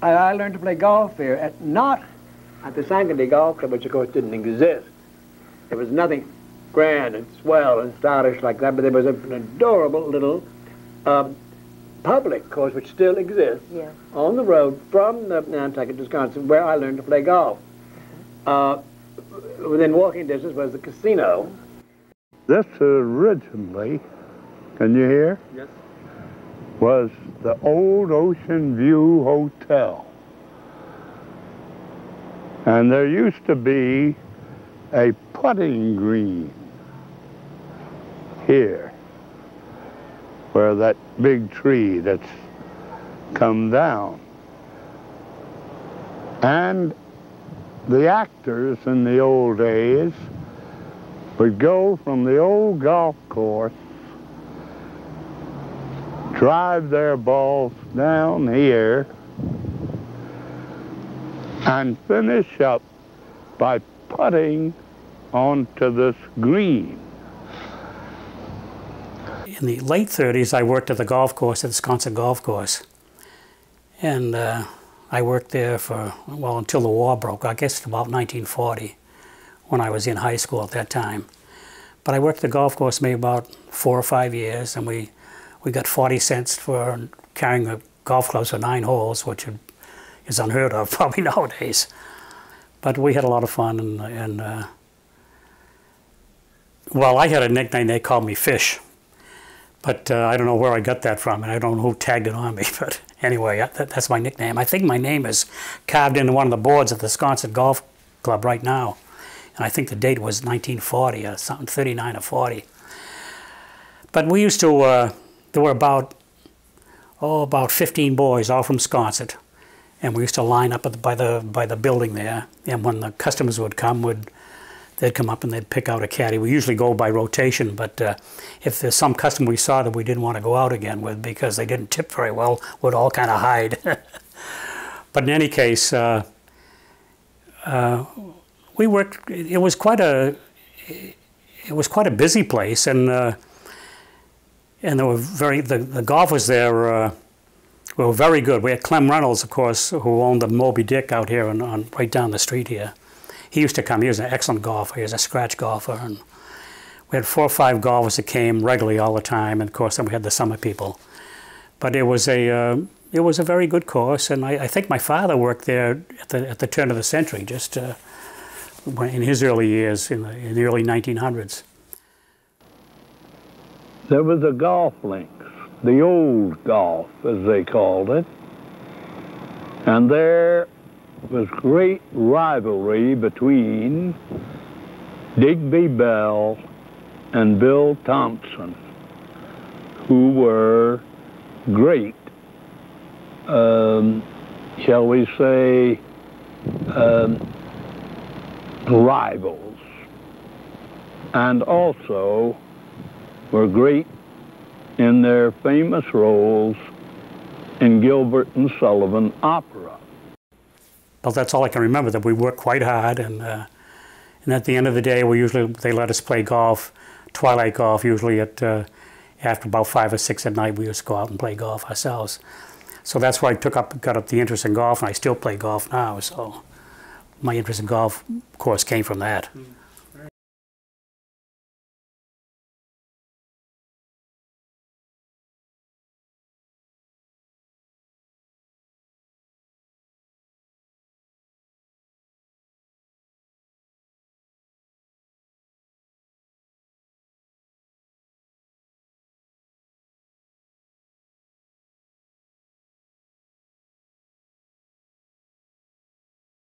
I learned to play golf there, not at the Sankaty Golf Club, which of course didn't exist. There was nothing grand and swell and stylish like that, but there was an adorable little public course which still exists on the road from Nantucket to Sconset, where I learned to play golf. Within walking distance was the casino. This originally, can you hear? Yes. Was the old Ocean View Hotel. And there used to be a putting green here, where that big tree that's come down. And the actors in the old days would go from the old golf course, drive their balls down here, and finish up by putting onto this green. In the late 30s, I worked at the golf course, at the Sconset Golf Course. And I worked there for, well, until the war broke, I guess about 1940, when I was in high school at that time. But I worked the golf course maybe about 4 or 5 years, and we got 40 cents for carrying a golf clubs for 9 holes, which is unheard of probably nowadays. But we had a lot of fun, and well, I had a nickname, they called me Fish. But I don't know where I got that from, and I don't know who tagged it on me. But anyway, that's my nickname. I think my name is carved into one of the boards at the Sconset Golf Club right now. And I think the date was 1940 or something, 39 or 40. But we used to, there were about 15 boys, all from Sconset. And we used to line up by the building there. And when the customers would come, they'd come up and they'd pick out a caddy. We usually go by rotation, but if there's some customer we saw that we didn't want to go out again with because they didn't tip very well, we'd all kind of hide. But in any case, we worked. It was quite a busy place, and there were the golfers there were very good. We had Clem Reynolds, of course, who owned the Moby Dick out here on right down the street here. He used to come. He was an excellent golfer. He was a scratch golfer, and we had 4 or 5 golfers that came regularly all the time. And of course, then we had the summer people. But it was a very good course, and I think my father worked there at the turn of the century, just in his early years, in the early 1900s. There was a golf links, the old golf, as they called it, and there was great rivalry between Digby Bell and Bill Thompson, who were great, shall we say, rivals, and also were great in their famous roles in Gilbert and Sullivan opera. Well, that's all I can remember, that we worked quite hard, and at the end of the day, they let us play golf, twilight golf, usually after about 5 or 6 at night, we used to go out and play golf ourselves. So that's where I got up the interest in golf, and I still play golf now, so my interest in golf, of course, came from that.